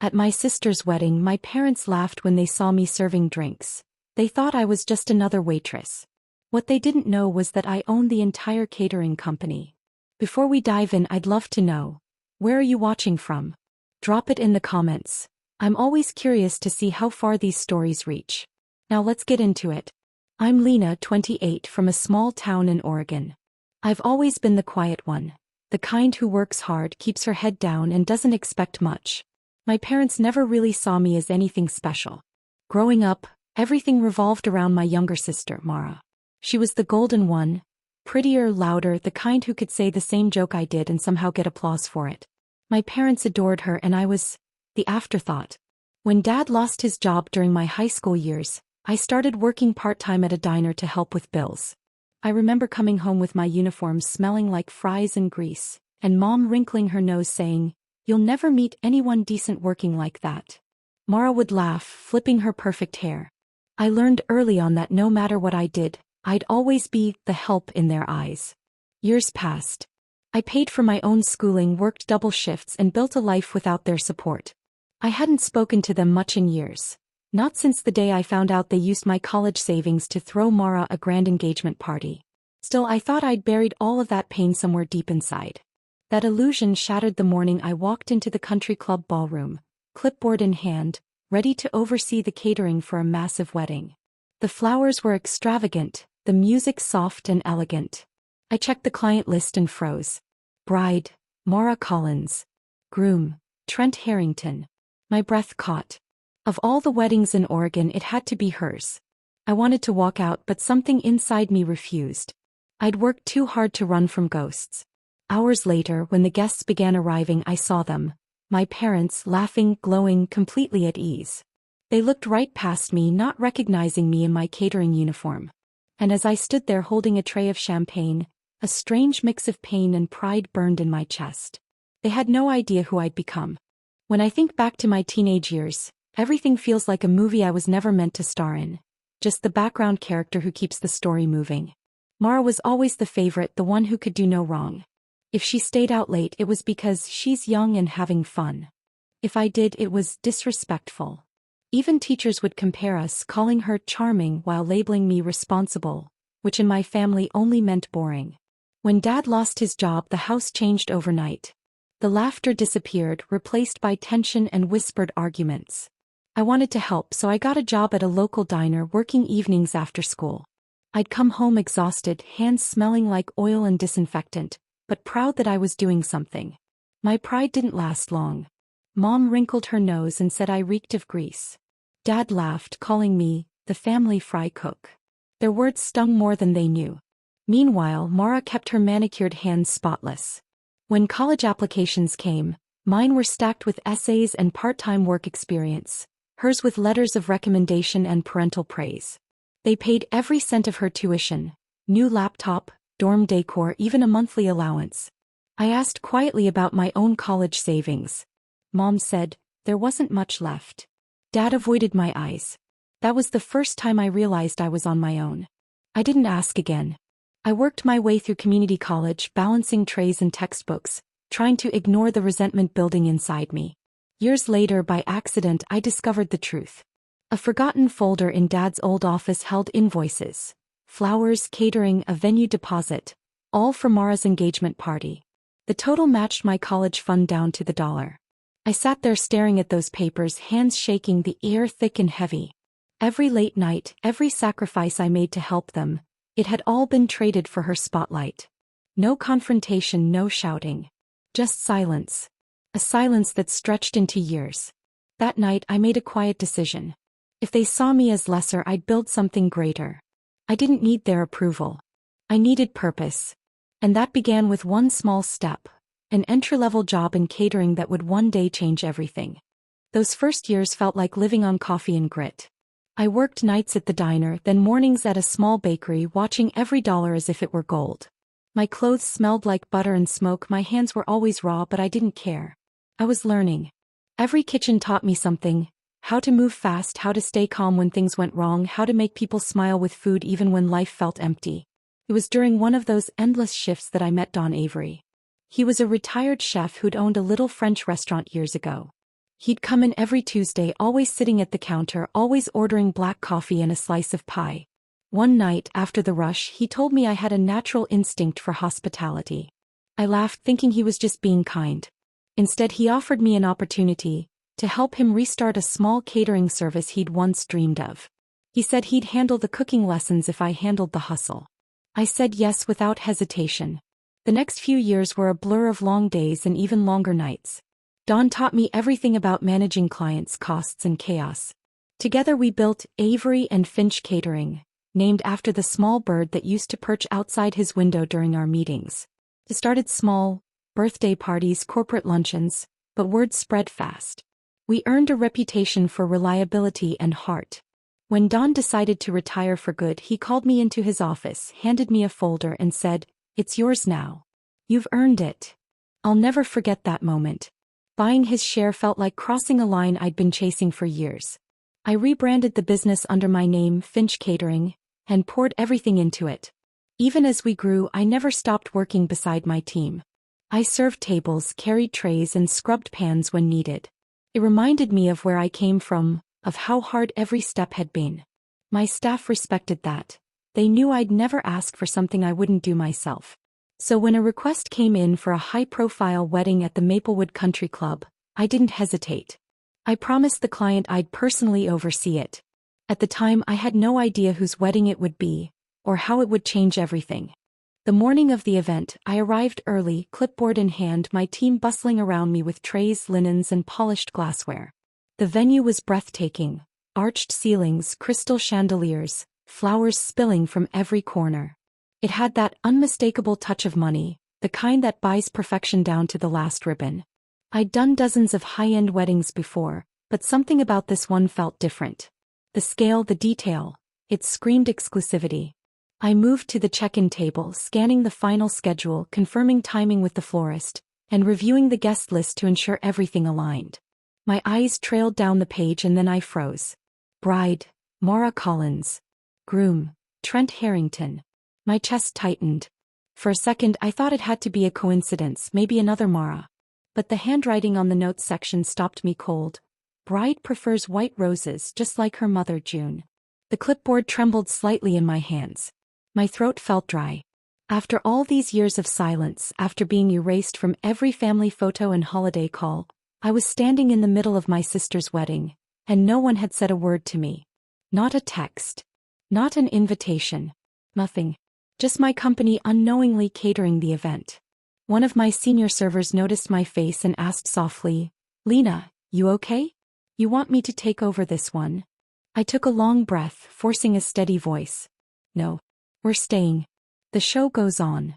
At my sister's wedding, my parents laughed when they saw me serving drinks. They thought I was just another waitress. What they didn't know was that I owned the entire catering company. Before we dive in, I'd love to know, where are you watching from? Drop it in the comments. I'm always curious to see how far these stories reach. Now let's get into it. I'm Lena, 28, from a small town in Oregon. I've always been the quiet one, the kind who works hard, keeps her head down, and doesn't expect much. My parents never really saw me as anything special. Growing up, everything revolved around my younger sister, Mara. She was the golden one, prettier, louder, the kind who could say the same joke I did and somehow get applause for it. My parents adored her and I was the afterthought. When Dad lost his job during my high school years, I started working part-time at a diner to help with bills. I remember coming home with my uniform smelling like fries and grease, and Mom wrinkling her nose saying, "You'll never meet anyone decent working like that." Mara would laugh, flipping her perfect hair. I learned early on that no matter what I did, I'd always be the help in their eyes. Years passed. I paid for my own schooling, worked double shifts, and built a life without their support. I hadn't spoken to them much in years. Not since the day I found out they used my college savings to throw Mara a grand engagement party. Still, I thought I'd buried all of that pain somewhere deep inside. That illusion shattered the morning I walked into the country club ballroom, clipboard in hand, ready to oversee the catering for a massive wedding. The flowers were extravagant, the music soft and elegant. I checked the client list and froze. Bride, Mara Collins. Groom, Trent Harrington. My breath caught. Of all the weddings in Oregon, it had to be hers. I wanted to walk out, but something inside me refused. I'd worked too hard to run from ghosts. Hours later, when the guests began arriving, I saw them. My parents, laughing, glowing, completely at ease. They looked right past me, not recognizing me in my catering uniform. And as I stood there holding a tray of champagne, a strange mix of pain and pride burned in my chest. They had no idea who I'd become. When I think back to my teenage years, everything feels like a movie I was never meant to star in. Just the background character who keeps the story moving. Mara was always the favorite, the one who could do no wrong. If she stayed out late, it was because she's young and having fun. If I did, it was disrespectful. Even teachers would compare us, calling her charming while labeling me responsible, which in my family only meant boring. When Dad lost his job, the house changed overnight. The laughter disappeared, replaced by tension and whispered arguments. I wanted to help, so I got a job at a local diner, working evenings after school. I'd come home exhausted, hands smelling like oil and disinfectant, but proud that I was doing something. My pride didn't last long. Mom wrinkled her nose and said I reeked of grease. Dad laughed, calling me the family fry cook. Their words stung more than they knew. Meanwhile, Mara kept her manicured hands spotless. When college applications came, mine were stacked with essays and part-time work experience, hers with letters of recommendation and parental praise. They paid every cent of her tuition, new laptop, dorm decor, even a monthly allowance. I asked quietly about my own college savings. Mom said, there wasn't much left. Dad avoided my eyes. That was the first time I realized I was on my own. I didn't ask again. I worked my way through community college, balancing trays and textbooks, trying to ignore the resentment building inside me. Years later, by accident, I discovered the truth. A forgotten folder in Dad's old office held invoices, flowers, catering, a venue deposit, all for Mara's engagement party. The total matched my college fund down to the dollar. I sat there staring at those papers, hands shaking, the air thick and heavy. Every late night, every sacrifice I made to help them, it had all been traded for her spotlight. No confrontation, no shouting. Just silence. A silence that stretched into years. That night I made a quiet decision. If they saw me as lesser, I'd build something greater. I didn't need their approval. I needed purpose. And that began with one small step, an entry-level job in catering that would one day change everything. Those first years felt like living on coffee and grit. I worked nights at the diner, then mornings at a small bakery, watching every dollar as if it were gold. My clothes smelled like butter and smoke, my hands were always raw, but I didn't care. I was learning. Every kitchen taught me something: how to move fast, how to stay calm when things went wrong, how to make people smile with food even when life felt empty. It was during one of those endless shifts that I met Don Avery. He was a retired chef who'd owned a little French restaurant years ago. He'd come in every Tuesday, always sitting at the counter, always ordering black coffee and a slice of pie. One night, after the rush, he told me I had a natural instinct for hospitality. I laughed, thinking he was just being kind. Instead, he offered me an opportunity to help him restart a small catering service he'd once dreamed of. He said he'd handle the cooking lessons if I handled the hustle. I said yes without hesitation. The next few years were a blur of long days and even longer nights. Don taught me everything about managing clients, costs, and chaos. Together we built Avery and Finch Catering, named after the small bird that used to perch outside his window during our meetings. It started small, birthday parties, corporate luncheons, but word spread fast. We earned a reputation for reliability and heart. When Don decided to retire for good, he called me into his office, handed me a folder, and said, "It's yours now. You've earned it." I'll never forget that moment. Buying his share felt like crossing a line I'd been chasing for years. I rebranded the business under my name, Finch Catering, and poured everything into it. Even as we grew, I never stopped working beside my team. I served tables, carried trays, and scrubbed pans when needed. It reminded me of where I came from, of how hard every step had been. My staff respected that. They knew I'd never ask for something I wouldn't do myself. So when a request came in for a high-profile wedding at the Maplewood Country Club, I didn't hesitate. I promised the client I'd personally oversee it. At the time, I had no idea whose wedding it would be, or how it would change everything. The morning of the event, I arrived early, clipboard in hand, my team bustling around me with trays, linens, and polished glassware. The venue was breathtaking: arched ceilings, crystal chandeliers, flowers spilling from every corner. It had that unmistakable touch of money, the kind that buys perfection down to the last ribbon. I'd done dozens of high-end weddings before, but something about this one felt different. The scale, the detail, it screamed exclusivity. I moved to the check-in table, scanning the final schedule, confirming timing with the florist, and reviewing the guest list to ensure everything aligned. My eyes trailed down the page and then I froze. Bride, Maura Collins. Groom, Trent Harrington. My chest tightened. For a second I thought it had to be a coincidence, maybe another Maura. But the handwriting on the notes section stopped me cold. Bride prefers white roses, just like her mother June. The clipboard trembled slightly in my hands. My throat felt dry. After all these years of silence, after being erased from every family photo and holiday call, I was standing in the middle of my sister's wedding, and no one had said a word to me. Not a text. Not an invitation. Nothing. Just my company unknowingly catering the event. One of my senior servers noticed my face and asked softly, "Lena, you okay? You want me to take over this one?" I took a long breath, forcing a steady voice. "No. We're staying. The show goes on."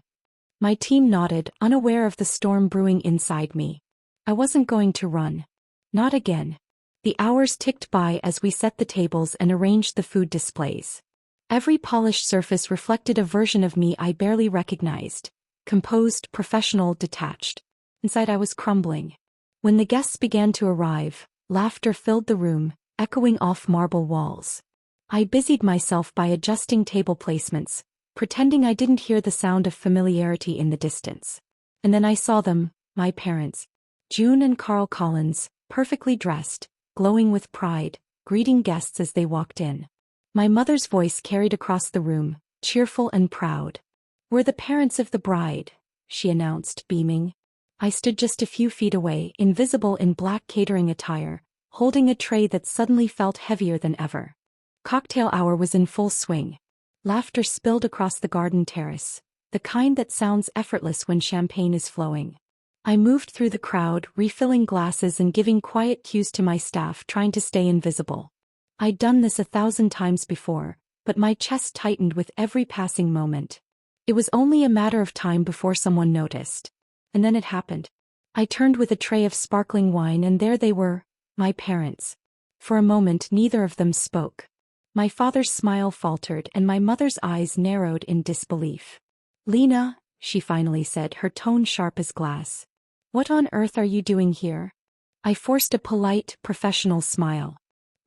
My team nodded, unaware of the storm brewing inside me. I wasn't going to run. Not again. The hours ticked by as we set the tables and arranged the food displays. Every polished surface reflected a version of me I barely recognized. Composed, professional, detached. Inside I was crumbling. When the guests began to arrive, laughter filled the room, echoing off marble walls. I busied myself by adjusting table placements, pretending I didn't hear the sound of familiarity in the distance. And then I saw them, my parents. June and Carl Collins, perfectly dressed, glowing with pride, greeting guests as they walked in. My mother's voice carried across the room, cheerful and proud. "We're the parents of the bride," she announced, beaming. I stood just a few feet away, invisible in black catering attire, holding a tray that suddenly felt heavier than ever. Cocktail hour was in full swing. Laughter spilled across the garden terrace, the kind that sounds effortless when champagne is flowing. I moved through the crowd, refilling glasses and giving quiet cues to my staff, trying to stay invisible. I'd done this 1,000 times before, but my chest tightened with every passing moment. It was only a matter of time before someone noticed. And then it happened. I turned with a tray of sparkling wine and there they were, my parents. For a moment neither of them spoke. My father's smile faltered and my mother's eyes narrowed in disbelief. "Lena," she finally said, her tone sharp as glass. "What on earth are you doing here?" I forced a polite, professional smile.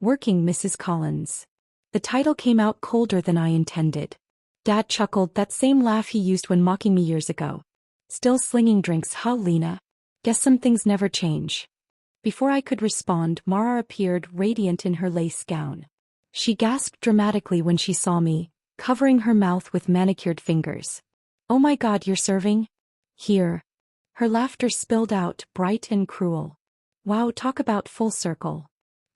"Working, Mrs. Collins." The title came out colder than I intended. Dad chuckled, that same laugh he used when mocking me years ago. "Still slinging drinks, huh, Lena? Guess some things never change." Before I could respond, Mara appeared, radiant in her lace gown. She gasped dramatically when she saw me, covering her mouth with manicured fingers. "Oh my God, you're serving? Here." Her laughter spilled out, bright and cruel. Wow, talk about full circle.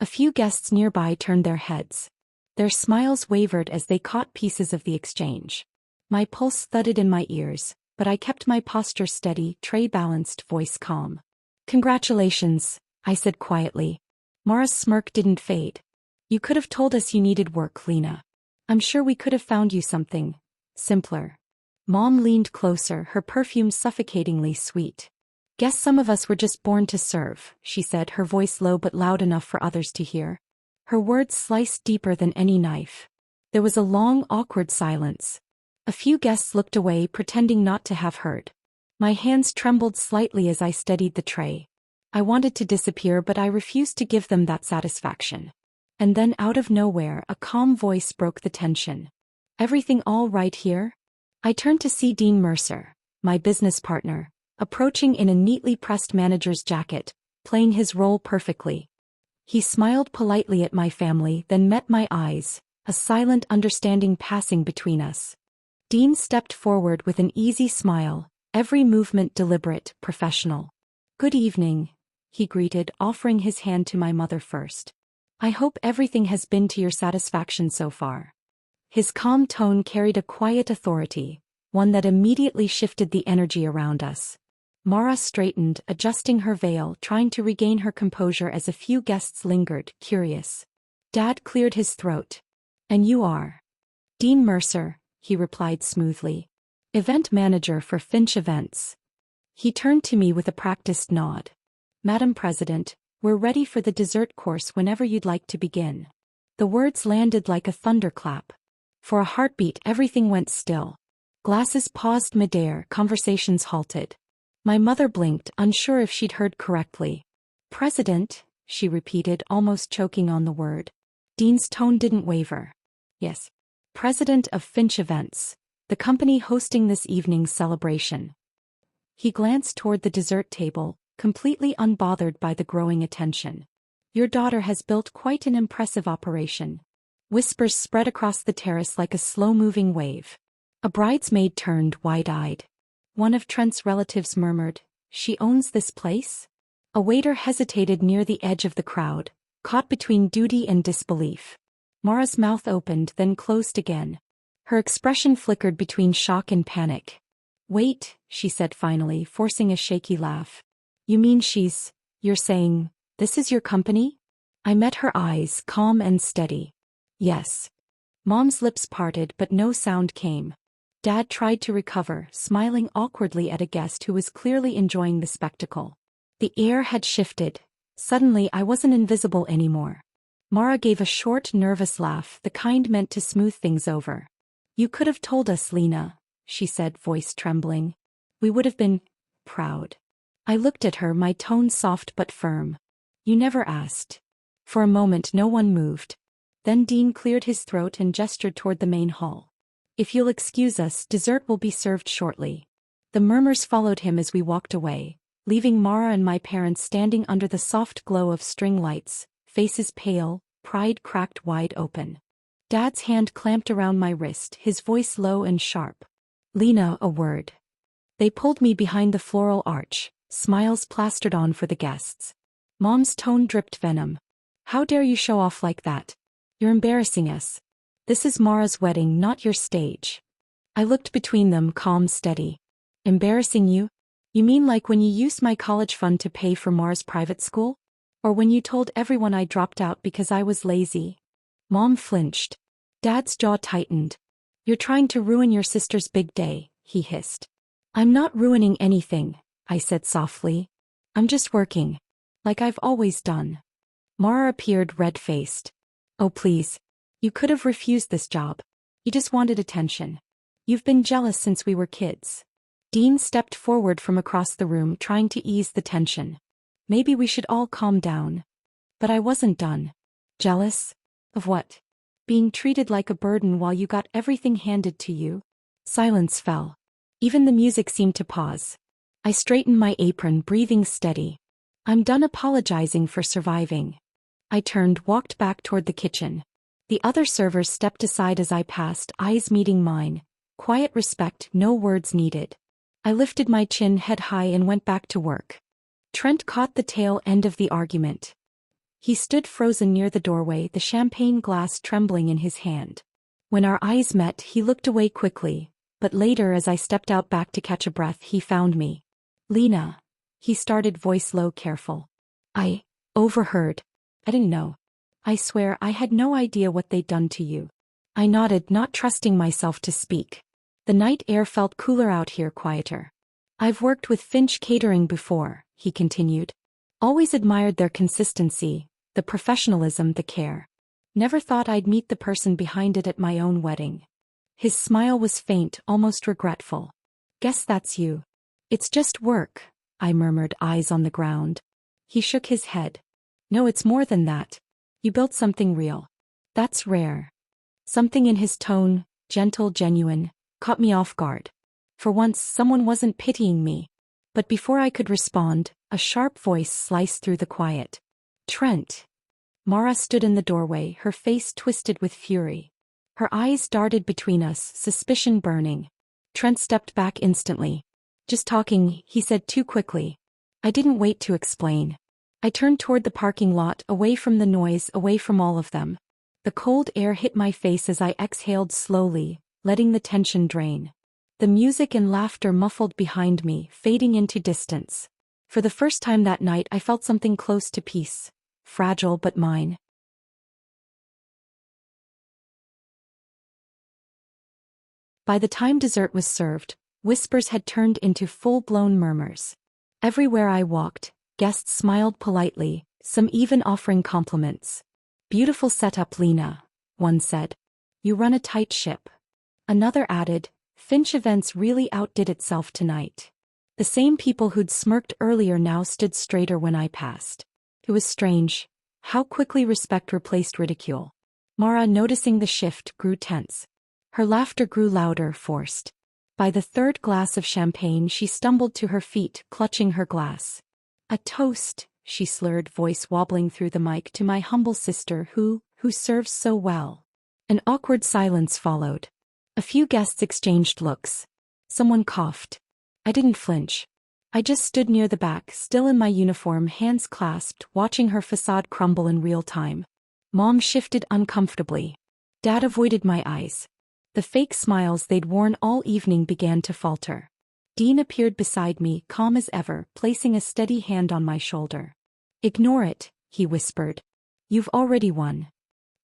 A few guests nearby turned their heads. Their smiles wavered as they caught pieces of the exchange. My pulse thudded in my ears, but I kept my posture steady, tray balanced, voice calm. "Congratulations," I said quietly. Mara's smirk didn't fade. "You could have told us you needed work, Lena. I'm sure we could have found you something simpler." Mom leaned closer, her perfume suffocatingly sweet. "Guess some of us were just born to serve," she said, her voice low but loud enough for others to hear. Her words sliced deeper than any knife. There was a long, awkward silence. A few guests looked away, pretending not to have heard. My hands trembled slightly as I steadied the tray. I wanted to disappear, but I refused to give them that satisfaction. And then out of nowhere, a calm voice broke the tension. "Everything all right here?" I turned to see Dean Mercer, my business partner, approaching in a neatly pressed manager's jacket, playing his role perfectly. He smiled politely at my family, then met my eyes, a silent understanding passing between us. Dean stepped forward with an easy smile, every movement deliberate, professional. "Good evening," he greeted, offering his hand to my mother first. "I hope everything has been to your satisfaction so far." His calm tone carried a quiet authority, one that immediately shifted the energy around us. Mara straightened, adjusting her veil, trying to regain her composure as a few guests lingered, curious. Dad cleared his throat. "And you are?" "Dean Mercer," he replied smoothly. "Event manager for Finch Events." He turned to me with a practiced nod. "Madam President, we're ready for the dessert course whenever you'd like to begin." The words landed like a thunderclap. For a heartbeat, everything went still. Glasses paused midair, conversations halted. My mother blinked, unsure if she'd heard correctly. "President," she repeated, almost choking on the word. Dean's tone didn't waver. "Yes. President of Finch Events, the company hosting this evening's celebration." He glanced toward the dessert table, completely unbothered by the growing attention. "Your daughter has built quite an impressive operation." Whispers spread across the terrace like a slow-moving wave. A bridesmaid turned, wide-eyed. One of Trent's relatives murmured, "She owns this place?" A waiter hesitated near the edge of the crowd, caught between duty and disbelief. Mara's mouth opened, then closed again. Her expression flickered between shock and panic. "Wait," she said finally, forcing a shaky laugh. "You mean you're saying, this is your company?" I met her eyes, calm and steady. "Yes." Mom's lips parted, but no sound came. Dad tried to recover, smiling awkwardly at a guest who was clearly enjoying the spectacle. The air had shifted. Suddenly I wasn't invisible anymore. Mara gave a short, nervous laugh, the kind meant to smooth things over. "You could have told us, Lena," she said, voice trembling. "We would have been proud." I looked at her, my tone soft but firm. "You never asked." For a moment no one moved. Then Dean cleared his throat and gestured toward the main hall. "If you'll excuse us, dessert will be served shortly." The murmurs followed him as we walked away, leaving Mara and my parents standing under the soft glow of string lights, faces pale, pride cracked wide open. Dad's hand clamped around my wrist, his voice low and sharp. "Lena, a word." They pulled me behind the floral arch, smiles plastered on for the guests. Mom's tone dripped venom. "How dare you show off like that? You're embarrassing us. This is Mara's wedding, not your stage." I looked between them, calm, steady. "Embarrassing you? You mean like when you used my college fund to pay for Mara's private school? Or when you told everyone I dropped out because I was lazy?" Mom flinched. Dad's jaw tightened. "You're trying to ruin your sister's big day," he hissed. "I'm not ruining anything," I said softly. "I'm just working. Like I've always done." Mara appeared red-faced. "Oh please. You could have refused this job. You just wanted attention. You've been jealous since we were kids." Dean stepped forward from across the room, trying to ease the tension. "Maybe we should all calm down." But I wasn't done. "Jealous? Of what? Being treated like a burden while you got everything handed to you?" Silence fell. Even the music seemed to pause. I straightened my apron, breathing steady. I'm done apologizing for surviving. I turned, walked back toward the kitchen. The other servers stepped aside as I passed, eyes meeting mine. Quiet respect, no words needed. I lifted my chin head high and went back to work. Trent caught the tail end of the argument. He stood frozen near the doorway, the champagne glass trembling in his hand. When our eyes met, he looked away quickly, but later as I stepped out back to catch a breath, he found me. Lena. He started, voice low, careful. I overheard. I didn't know. I swear I had no idea what they'd done to you. I nodded, not trusting myself to speak. The night air felt cooler out here, quieter. I've worked with Finch Catering before, he continued. Always admired their consistency, the professionalism, the care. Never thought I'd meet the person behind it at my own wedding. His smile was faint, almost regretful. Guess that's you. It's just work, I murmured, eyes on the ground. He shook his head. No, it's more than that. You built something real. That's rare. Something in his tone, gentle, genuine, caught me off guard. For once, someone wasn't pitying me. But before I could respond, a sharp voice sliced through the quiet. Trent. Mara stood in the doorway, her face twisted with fury. Her eyes darted between us, suspicion burning. Trent stepped back instantly. Just talking, he said too quickly. I didn't wait to explain. I turned toward the parking lot, away from the noise, away from all of them. The cold air hit my face as I exhaled slowly, letting the tension drain. The music and laughter muffled behind me, fading into distance. For the first time that night I felt something close to peace. Fragile but mine. By the time dessert was served, whispers had turned into full-blown murmurs. Everywhere I walked, guests smiled politely, some even offering compliments. Beautiful setup, Lena, one said. You run a tight ship. Another added, Finch Events really outdid itself tonight. The same people who'd smirked earlier now stood straighter when I passed. It was strange, how quickly respect replaced ridicule. Mara, noticing the shift, grew tense. Her laughter grew louder, forced. By the third glass of champagne she stumbled to her feet, clutching her glass. A toast, she slurred, voice wobbling through the mic, to my humble sister who serves so well. An awkward silence followed. A few guests exchanged looks. Someone coughed. I didn't flinch. I just stood near the back, still in my uniform, hands clasped, watching her facade crumble in real time. Mom shifted uncomfortably. Dad avoided my eyes. The fake smiles they'd worn all evening began to falter. Dean appeared beside me, calm as ever, placing a steady hand on my shoulder. Ignore it, he whispered. You've already won.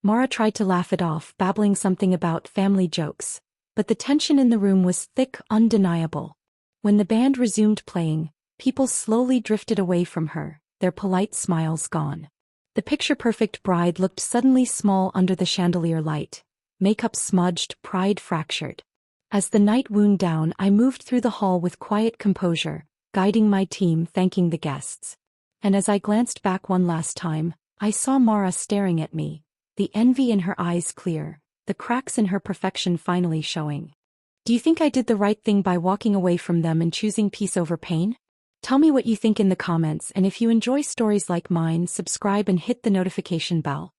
Mara tried to laugh it off, babbling something about family jokes. But the tension in the room was thick, undeniable. When the band resumed playing, people slowly drifted away from her, their polite smiles gone. The picture-perfect bride looked suddenly small under the chandelier light. Makeup smudged, pride fractured. As the night wound down, I moved through the hall with quiet composure, guiding my team, thanking the guests. And as I glanced back one last time, I saw Mara staring at me, the envy in her eyes clear, the cracks in her perfection finally showing. Do you think I did the right thing by walking away from them and choosing peace over pain? Tell me what you think in the comments, and if you enjoy stories like mine, subscribe and hit the notification bell.